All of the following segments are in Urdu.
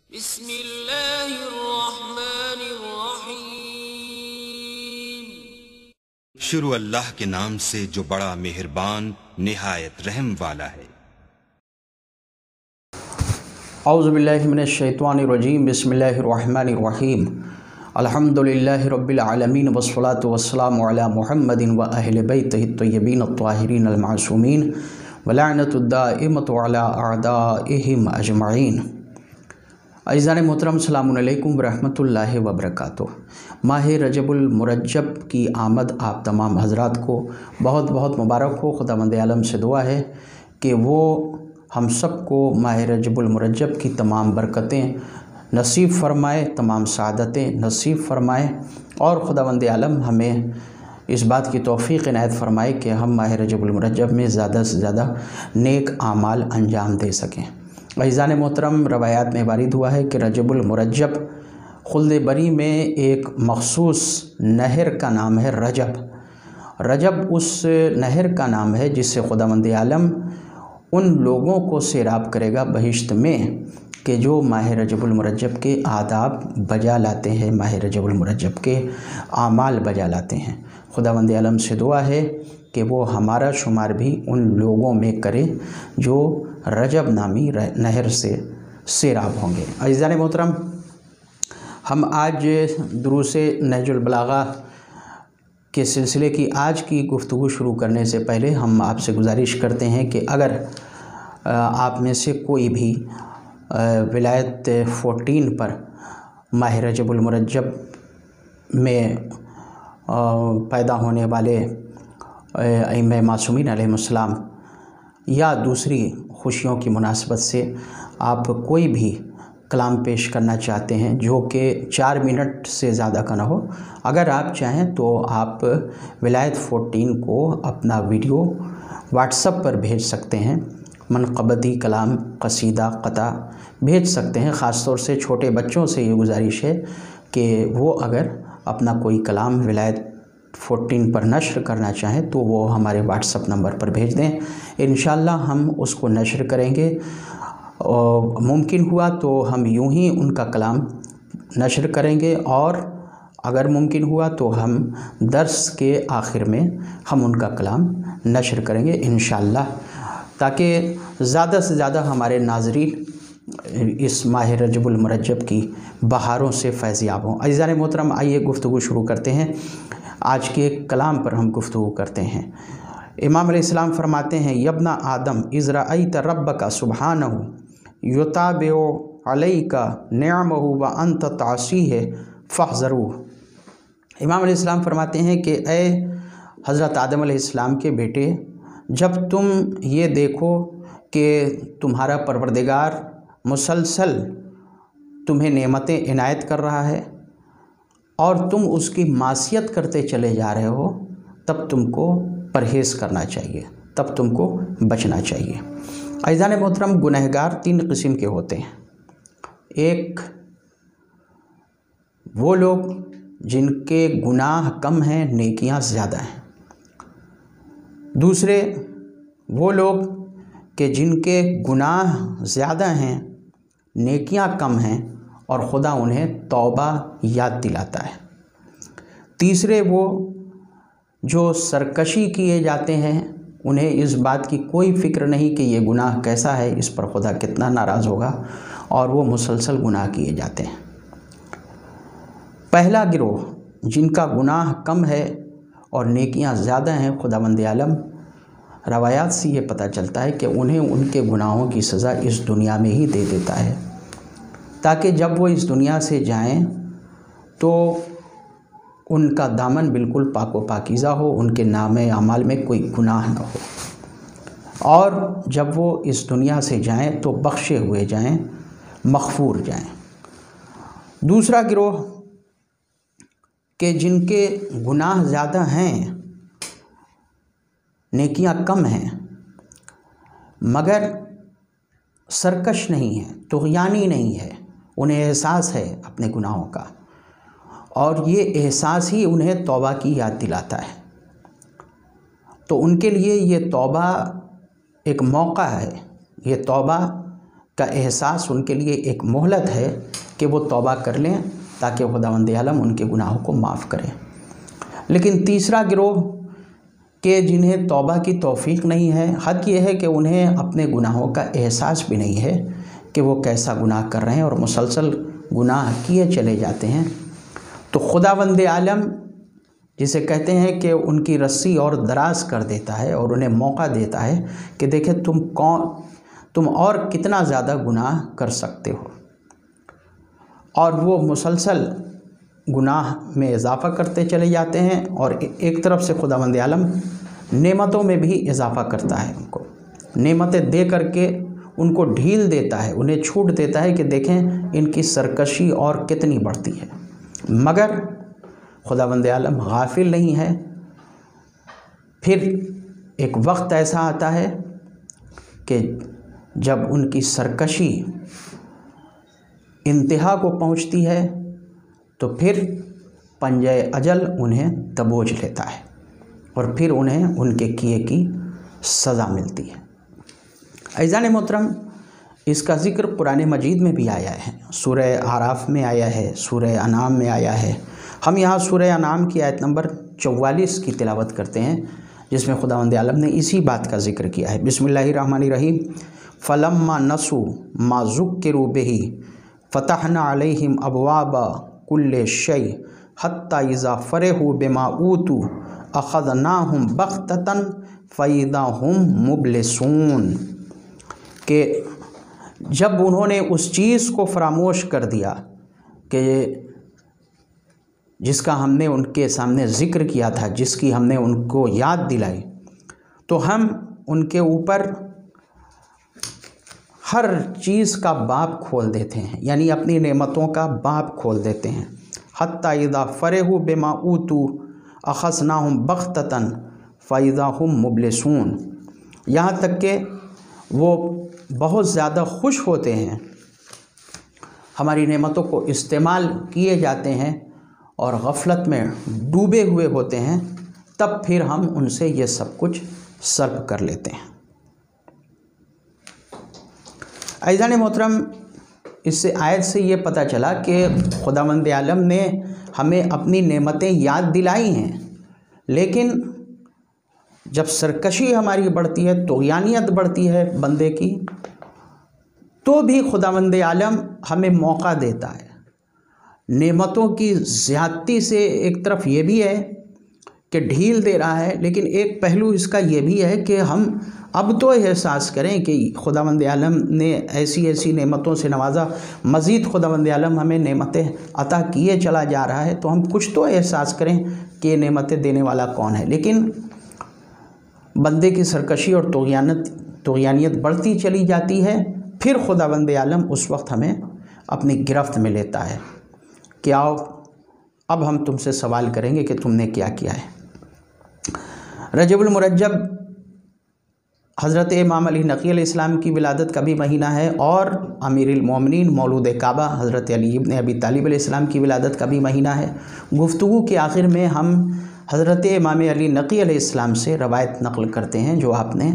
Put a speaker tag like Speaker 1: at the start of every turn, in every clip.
Speaker 1: بسم اللہ الرحمن الرحیم۔
Speaker 2: شروع اللہ کے نام سے جو بڑا مہربان نہایت رحم والا ہے۔
Speaker 3: اعوذ باللہ من الشیطان الرجیم، بسم اللہ الرحمن الرحیم۔ الحمدللہ رب العالمین والصلاة والسلام علی محمد و اہل بیتہ الطیبین الطاہرین المعصومین ولعنۃ الدائمۃ علی اعدائہم اجمعین۔ عزیزان محترم، السلام علیکم ورحمۃ اللہ وبرکاتہ۔ ماہ رجب المرجب کی آمد آپ تمام حضرات کو بہت بہت مبارک ہو۔ خداوند عالم سے دعا ہے کہ وہ ہم سب کو ماہ رجب المرجب کی تمام برکتیں نصیب فرمائے، تمام سعادتیں نصیب فرمائے، اور خداوند عالم ہمیں اس بات کی توفیق عنایت فرمائے کہ ہم ماہ رجب المرجب میں زیادہ سے زیادہ نیک اعمال انجام دے سکیں۔ عزیزان محترم، روایات میں وارد ہوا ہے کہ رجب المرجب خلد بری میں ایک مخصوص نہر کا نام ہے رجب۔ رجب اس نہر کا نام ہے جس سے خداوند عالم ان لوگوں کو سیراب کرے گا بہشت میں کہ جو ماہ رجب المرجب کے آداب بجا لاتے ہیں، ماہ رجب المرجب کے اعمال بجا لاتے ہیں۔ خداوند عالم سے دعا ہے کہ وہ ہمارا شمار بھی ان لوگوں میں کرے جو رجب نامی نہر سے سیراب ہوں گے۔ عزیزان محترم، ہم آج دروس نہج البلاغہ کے سلسلے کی آج کی گفتگو شروع کرنے سے پہلے ہم آپ سے گزارش کرتے ہیں کہ اگر آپ میں سے کوئی بھی ولایت 14 پر ماہ رجب المرجب میں پیدا ہونے والے ائمہ معصومین علیہ السلام یا دوسری خوشیوں کی مناسبت سے آپ کوئی بھی کلام پیش کرنا چاہتے ہیں جو کہ 4 منٹ سے زیادہ کا نہ ہو، اگر آپ چاہیں تو آپ ولایت 14 کو اپنا ویڈیو واٹس ایپ پر بھیج سکتے ہیں، منقبتی کلام، قصیدہ، قطع بھیج سکتے ہیں۔ خاص طور سے چھوٹے بچوں سے یہ گزارش ہے کہ وہ اگر اپنا کوئی کلام ولایت 14 پر نشر کرنا چاہیں تو وہ ہمارے واٹس ایپ نمبر پر بھیج دیں، انشاءاللہ ہم اس کو نشر کریں گے، اور ممکن ہوا تو ہم یوں ہی ان کا کلام نشر کریں گے، اور اگر ممکن ہوا تو ہم درس کے آخر میں ہم ان کا کلام نشر کریں گے انشاءاللہ، تاکہ زیادہ سے زیادہ ہمارے ناظرین اس ماہ رجب المرجب کی بہاروں سے فیضیاب ہوں۔ عزیزان محترم، آئیے گفتگو شروع کرتے ہیں۔ آج کے ایک کلام پر ہم گفتگو کرتے ہیں۔ امام علیہ السلام فرماتے ہیں، یبن آدم اذ رأیت ربک سبحانہ یتابع علیک نعمہ وانت تعصیہ فاحذروہ۔ امام علیہ السلام فرماتے ہیں کہ اے حضرت آدم علیہ السلام کے بیٹے، جب تم یہ دیکھو کہ تمہارا پروردگار مسلسل تمہیں نعمتیں عنایت کر رہا ہے اور تم اس کی معصیت کرتے چلے جا رہے ہو، تب تم کو پرہیز کرنا چاہیے، تب تم کو بچنا چاہیے۔ عزیزان محترم، گنہگار 3 قسم کے ہوتے ہیں۔ ایک وہ لوگ جن کے گناہ کم ہیں، نیکیاں زیادہ ہیں۔ دوسرے وہ لوگ کہ جن کے گناہ زیادہ ہیں، نیکیاں کم ہیں، اور خدا انہیں توبہ یاد دلاتا ہے۔ تیسرے وہ جو سرکشی کیے جاتے ہیں، انہیں اس بات کی کوئی فکر نہیں کہ یہ گناہ کیسا ہے، اس پر خدا کتنا ناراض ہوگا، اور وہ مسلسل گناہ کیے جاتے ہیں۔ پہلا گروہ جن کا گناہ کم ہے اور نیکیاں زیادہ ہیں، خداوند عالم روایات سے یہ پتہ چلتا ہے کہ انہیں ان کے گناہوں کی سزا اس دنیا میں ہی دے دیتا ہے، تاکہ جب وہ اس دنیا سے جائیں تو ان کا دامن بالکل پاک و پاکیزہ ہو، ان کے نامہ اعمال میں کوئی گناہ نہ ہو، اور جب وہ اس دنیا سے جائیں تو بخشے ہوئے جائیں، مغفور جائیں۔ دوسرا گروہ کہ جن کے گناہ زیادہ ہیں، نیکیاں کم ہیں، مگر سرکش نہیں ہے، طغیانی نہیں ہے، انہیں احساس ہے اپنے گناہوں کا، اور یہ احساس ہی انہیں توبہ کی یاد دلاتا ہے، تو ان کے لیے یہ توبہ ایک موقع ہے، یہ توبہ کا احساس ان کے لیے ایک مہلت ہے کہ وہ توبہ کر لیں تاکہ خداوند عالم ان کے گناہوں کو معاف کرے۔ لیکن تیسرا گروہ کہ جنہیں توبہ کی توفیق نہیں ہے، حق یہ ہے کہ انہیں اپنے گناہوں کا احساس بھی نہیں ہے کہ وہ کیسا گناہ کر رہے ہیں اور مسلسل گناہ کیے چلے جاتے ہیں، تو خداوند عالم جسے کہتے ہیں کہ ان کی رسی اور دراز کر دیتا ہے اور انہیں موقع دیتا ہے کہ دیکھیں تم اور کتنا زیادہ گناہ کر سکتے ہو، اور وہ مسلسل گناہ میں اضافہ کرتے چلے جاتے ہیں، اور ایک طرف سے خداوند عالم نعمتوں میں بھی اضافہ کرتا ہے، ان کو نعمتیں دے کر کے ان کو ڈھیل دیتا ہے، انہیں چھوٹ دیتا ہے کہ دیکھیں ان کی سرکشی اور کتنی بڑھتی ہے، مگر خداوند عالم غافل نہیں ہے۔ پھر ایک وقت ایسا آتا ہے کہ جب ان کی سرکشی انتہا کو پہنچتی ہے تو پھر پنجہ اجل انہیں دبوچ لیتا ہے اور پھر انہیں ان کے کیے کی سزا ملتی ہے۔ عزیزان محترم، اس کا ذکر قرآن مجید میں بھی آیا ہے، سورہ اعراف میں آیا ہے، سورہ انعام میں آیا ہے۔ ہم یہاں سورہ انعام کی آیت نمبر 44 کی تلاوت کرتے ہیں، جس میں خداوند عالم نے اسی بات کا ذکر کیا ہے۔ بسم اللہ الرحمن الرحیم۔ فَلَمَّا نَسُوا مَا ذُكِّرُوا بِهِ فَتَحْنَا عَلَيْهِمْ أَبْوَابَ كُلِّ شَيْءٍ حَتَّى إِذَا فَرِحُوا بِمَا أُوتُوا أَخَذْنَاهُمْ بَغْتَةً فَإِذَا هُمْ مُبْلِسُونَ، کہ جب انہوں نے اس چیز کو فراموش کر دیا کہ جس کا ہم نے ان کے سامنے ذکر کیا تھا، جس کی ہم نے ان کو یاد دلائی، تو ہم ان کے اوپر ہر چیز کا باب کھول دیتے ہیں، یعنی اپنی نعمتوں کا باب کھول دیتے ہیں۔ حتیٰ اذا فرحوا بما اوتوا اخذناہم بغتۃ فاذا ہم مبلسون، یہاں تک کہ وہ بہت زیادہ خوش ہوتے ہیں، ہماری نعمتوں کو استعمال کیے جاتے ہیں اور غفلت میں ڈوبے ہوئے ہوتے ہیں، تب پھر ہم ان سے یہ سب کچھ سلب کر لیتے ہیں۔ عزیزان محترم، اس سے آیت سے یہ پتہ چلا کہ خداوند عالم نے ہمیں اپنی نعمتیں یاد دلائی ہیں، لیکن جب سرکشی ہماری بڑھتی ہے، طغیانیت بڑھتی ہے بندے کی، تو بھی خداوند عالم ہمیں موقع دیتا ہے۔ نعمتوں کی زیادتی سے ایک طرف یہ بھی ہے کہ ڈھیل دے رہا ہے، لیکن ایک پہلو اس کا یہ بھی ہے کہ ہم اب تو احساس کریں کہ خداوند عالم نے ایسی نعمتوں سے نوازا، مزید خداوند عالم ہمیں نعمتیں عطا کیے چلا جا رہا ہے، تو ہم کچھ تو احساس کریں کہ یہ نعمتیں دینے والا کون ہے۔ لیکن بندے کی سرکشی اور طغیانیت بڑھتی چلی جاتی ہے، پھر خداوند عالم اس وقت ہمیں اپنی گرفت میں لیتا ہے کہ آؤ اب ہم تم سے سوال کریں گے کہ تم نے کیا کیا ہے۔ رجب المرجب حضرت امام علی نقی علیہ السلام کی ولادت کا بھی مہینہ ہے، اور امیر المومنین مولود کعبہ حضرت علی ابن ابی طالب علیہ السلام کی ولادت کا بھی مہینہ ہے۔ گفتگو کے آخر میں ہم حضرت امام علی نقی علیہ السلام سے روایت نقل کرتے ہیں جو آپ نے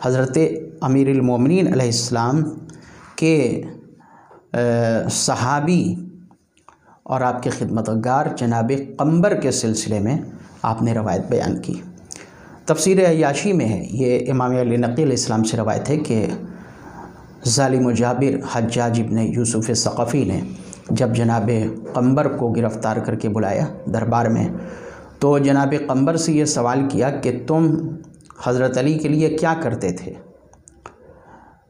Speaker 3: حضرت امیر المومنین علیہ السلام کے صحابی اور آپ کے خدمتگار جناب قنبر کے سلسلے میں آپ نے روایت بیان کی۔ تفسیر عیاشی میں ہے، یہ امام علی نقی علیہ السلام سے روایت ہے کہ ظالم و جابر حجاج ابن یوسف ثقفی نے جب جناب قنبر کو گرفتار کر کے بلایا دربار میں، تو جناب قنبر سے یہ سوال کیا کہ تم حضرت علی کے لیے کیا کرتے تھے؟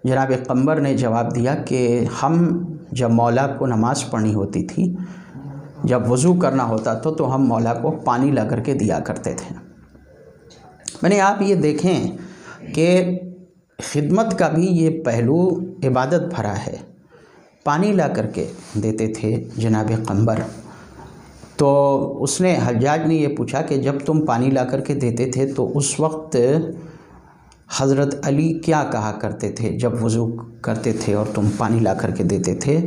Speaker 3: جناب قنبر نے جواب دیا کہ ہم جب مولا کو نماز پڑھنی ہوتی تھی، جب وضو کرنا ہوتا تھا، تو ہم مولا کو پانی لا کر کے دیا کرتے تھے۔ میں نے آپ یہ دیکھیں کہ خدمت کا بھی یہ پہلو عبادت بھرا ہے، پانی لا کر کے دیتے تھے جناب قنبر۔ تو اس نے حجاج نے یہ پوچھا کہ جب تم پانی لا کر کے دیتے تھے تو اس وقت حضرت علی کیا کہا کرتے تھے جب وضو کرتے تھے اور تم پانی لا کر کے دیتے تھے؟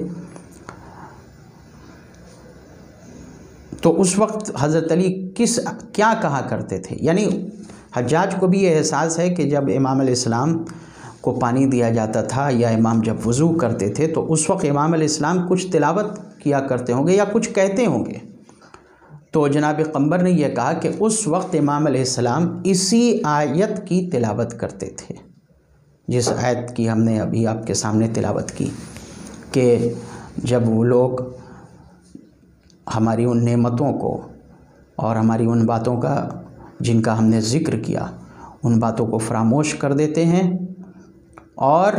Speaker 3: تو اس وقت حضرت علی کیا کہا کرتے تھے؟ یعنی حجاج کو بھی یہ احساس ہے کہ جب امام علیہ السلام کو پانی دیا جاتا تھا یا امام جب وضو کرتے تھے تو اس وقت امام علیہ السلام کچھ تلاوت کیا کرتے ہوں گے یا کچھ کہتے ہوں گے. تو جناب قمبر نے یہ کہا کہ اس وقت امام علیہ السلام اسی آیت کی تلاوت کرتے تھے جس آیت کی ہم نے ابھی آپ کے سامنے تلاوت کی، کہ جب وہ لوگ ہماری ان نعمتوں کو اور ہماری ان باتوں کا جن کا ہم نے ذکر کیا ان باتوں کو فراموش کر دیتے ہیں اور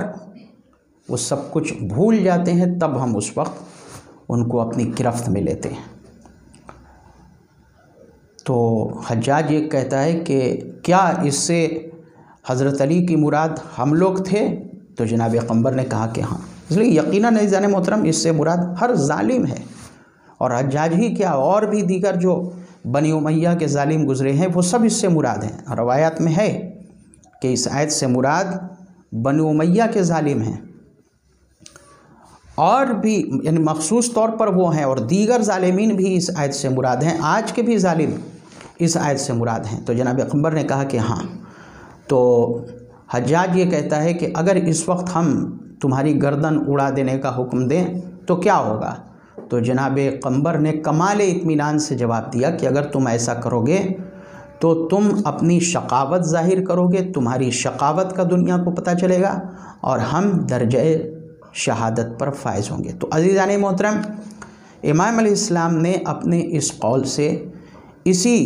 Speaker 3: وہ سب کچھ بھول جاتے ہیں، تب ہم اس وقت ان کو اپنی گرفت میں لیتے ہیں. تو حجاج یہ کہتا ہے کہ کیا اس سے حضرت علی کی مراد ہم لوگ تھے؟ تو جناب قمبر نے کہا کہ ہاں. اس لیے یقیناً عزیزان محترم اس سے مراد ہر ظالم ہے، اور حجاج ہی کیا اور بھی دیگر جو بنی امیہ کے ظالم گزرے ہیں وہ سب اس سے مراد ہیں. روایات میں ہے کہ اس آیت سے مراد بنی امیہ کے ظالم ہیں، اور بھی یعنی مخصوص طور پر وہ ہیں، اور دیگر ظالمین بھی اس آیت سے مراد ہیں، آج کے بھی ظالم اس آیت سے مراد ہیں. تو جناب قمبر نے کہا کہ ہاں. تو حجاج یہ کہتا ہے کہ اگر اس وقت ہم تمہاری گردن اڑا دینے کا حکم دیں تو کیا ہوگا؟ تو جناب قمبر نے کمال اطمینان سے جواب دیا کہ اگر تم ایسا کرو گے تو تم اپنی شقاوت ظاہر کرو گے، تمہاری شقاوت کا دنیا کو پتہ چلے گا، اور ہم درجہ شہادت پر فائز ہوں گے. تو عزیزان محترم، امام علیہ السلام نے اپنے اس قول سے اسی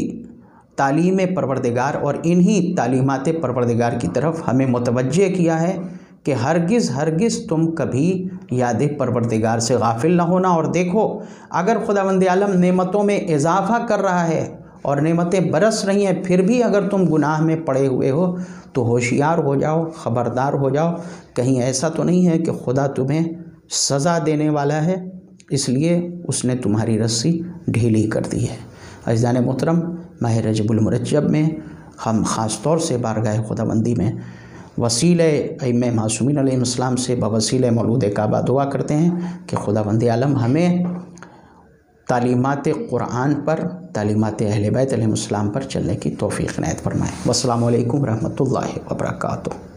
Speaker 3: تعلیم پروردگار اور انہی تعلیمات پروردگار کی طرف ہمیں متوجہ کیا ہے کہ ہرگز تم کبھی یاد پروردگار سے غافل نہ ہونا. اور دیکھو، اگر خداوند عالم نعمتوں میں اضافہ کر رہا ہے اور نعمتیں برس رہی ہیں، پھر بھی اگر تم گناہ میں پڑے ہوئے ہو تو ہوشیار ہو جاؤ، خبردار ہو جاؤ. کہیں ایسا تو نہیں ہے کہ خدا تمہیں سزا دینے والا ہے اس لیے اس نے تمہاری رسی ڈھیلی کر دی ہے. عزیزان محترم، ماہ رجب المرجب میں ہم خاص طور سے بارگاہ خداوندی میں وسیلہ ائمہ معصومین علیہ السلام سے بوسیلہ مولود کعبہ دعا کرتے ہیں کہ خداوند عالم ہمیں تعلیمات قرآن پر، تعلیمات اہل بیت علیہ السلام پر چلنے کی توفیق عنایت فرمائے. والسلام علیکم ورحمۃ اللہ وبرکاتہ.